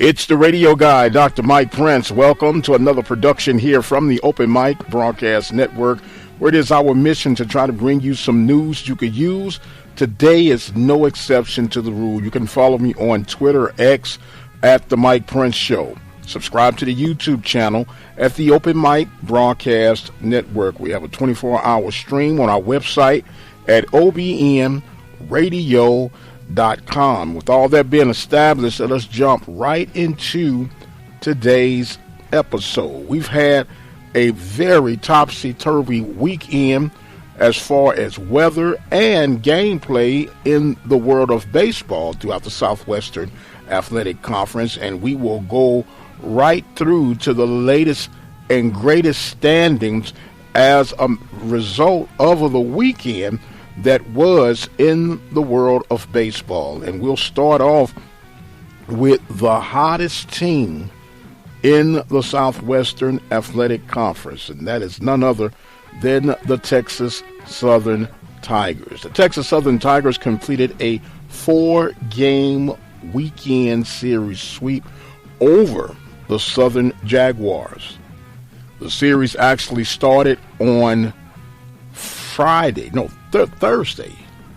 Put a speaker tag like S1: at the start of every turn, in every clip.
S1: It's the radio guy, Dr. Mike Prince. Welcome to another production here from the Open Mic Broadcast Network, where it is our mission to try to bring you some news you could use. Today is no exception to the rule. You can follow me on Twitter, X, at The Mike Prince Show. Subscribe to the YouTube channel at the Open Mic Broadcast Network. We have a 24-hour stream on our website at obnradio.com. With all that being established, let us jump right into today's episode. We've had a very topsy-turvy weekend as far as weather and gameplay in the world of baseball throughout the Southwestern Athletic Conference, and we will go right through to the latest and greatest standings as a result of the weekend that was in the world of baseball. And we'll start off with the hottest team in the Southwestern Athletic Conference, and that is none other than the Texas Southern Tigers. The Texas Southern Tigers completed a 4-game weekend series sweep over the Southern Jaguars. The series actually started on Thursday.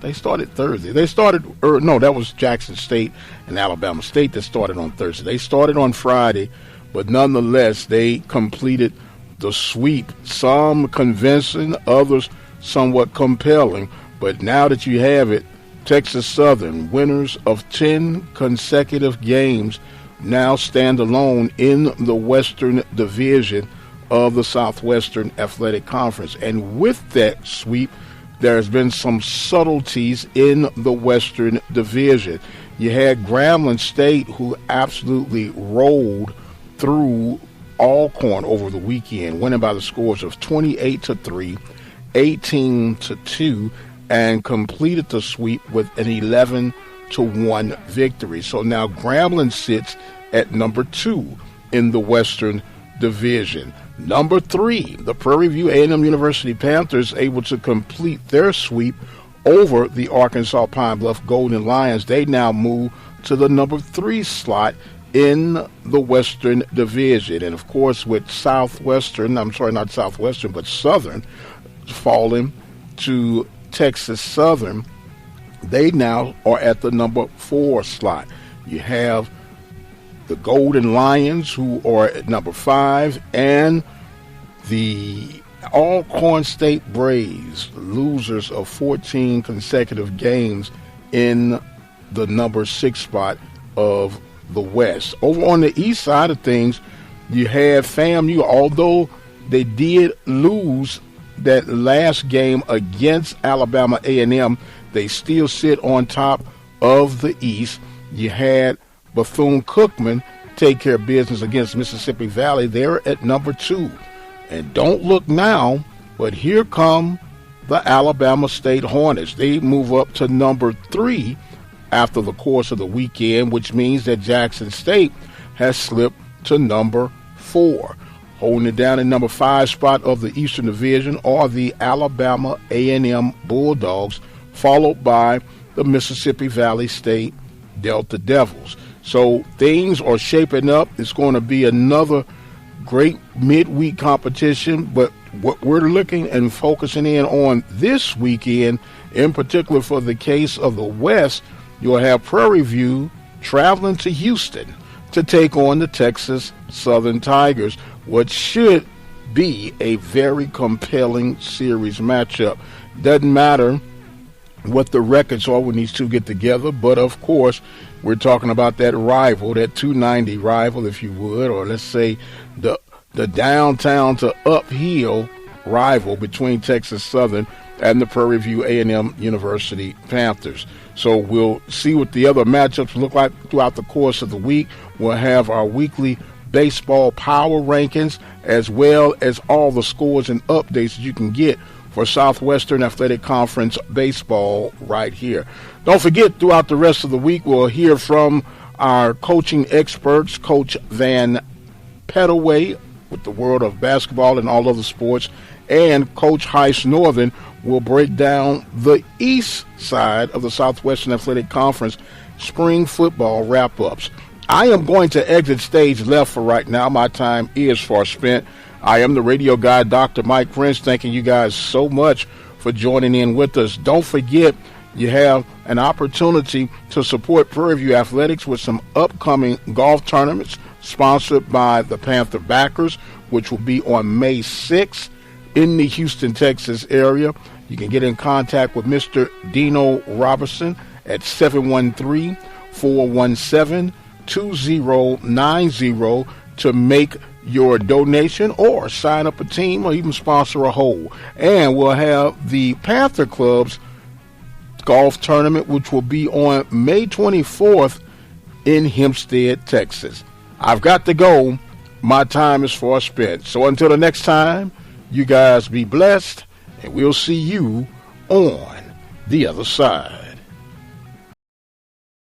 S1: They started Thursday. That was Jackson State and Alabama State that started on Thursday. They started on Friday, but nonetheless, they completed the sweep. Some convincing, others somewhat compelling. But now that you have it, Texas Southern, winners of 10 consecutive games, now stand alone in the Western Division of the Southwestern Athletic Conference. And with that sweep, there's been some subtleties in the Western Division. You had Grambling State, who absolutely rolled through Alcorn over the weekend, winning by the scores of 28-3, 18-2, and completed the sweep with an 11-1 victory. So now Grambling sits at number 2 in the Western Division. Number 3, the Prairie View A&M University Panthers, able to complete their sweep over the Arkansas Pine Bluff Golden Lions. They now move to the number 3 slot in the Western Division. And of course, with Southern falling to Texas Southern, they now are at the number 4 slot. You have the Golden Lions, who are at number 5, and the Alcorn State Braves, losers of 14 consecutive games, in the number 6 spot of the West. Over on the east side of things, you have FAMU. Although they did lose that last game against Alabama A&M, they still sit on top of the East. You had Bethune-Cookman take care of business against Mississippi Valley. They're at number 2. And don't look now, but here come the Alabama State Hornets. They move up to number 3 after the course of the weekend, which means that Jackson State has slipped to number 4. Holding it down in number 5 spot of the Eastern Division are the Alabama A&M Bulldogs, followed by the Mississippi Valley State Delta Devils. So things are shaping up. It's going to be another great midweek competition, but what we're looking and focusing in on this weekend, in particular for the case of the West, you'll have Prairie View traveling to Houston to take on the Texas Southern Tigers, what should be a very compelling series matchup. Doesn't matter what the records are when these two get together, but of course we're talking about that rival, that 290 rival, if you would, or let's say the downtown to uphill rival between Texas Southern and the Prairie View A&M University Panthers. So we'll see what the other matchups look like throughout the course of the week. We'll have our weekly baseball power rankings, as well as all the scores and updates you can get for Southwestern Athletic Conference baseball right here. Don't forget, throughout the rest of the week, we'll hear from our coaching experts, Coach Van Pettaway with the world of basketball and all other sports, and Coach Heiss Northern will break down the east side of the Southwestern Athletic Conference spring football wrap-ups. I am going to exit stage left for right now. My time is far spent. I am the radio guy, Dr. Mike Prince, thanking you guys so much for joining in with us. Don't forget, you have an opportunity to support Prairie View Athletics with some upcoming golf tournaments sponsored by the Panther backers, which will be on May 6th in the Houston, Texas area. You can get in contact with Mr. Dino Robertson at 713-417-2090 to make your donation or sign up a team or even sponsor a hole. And we'll have the Panther Club's golf tournament, which will be on May 24th in Hempstead, Texas. I've got to go. My time is far spent. So until the next time, you guys be blessed, and we'll see you on the other side.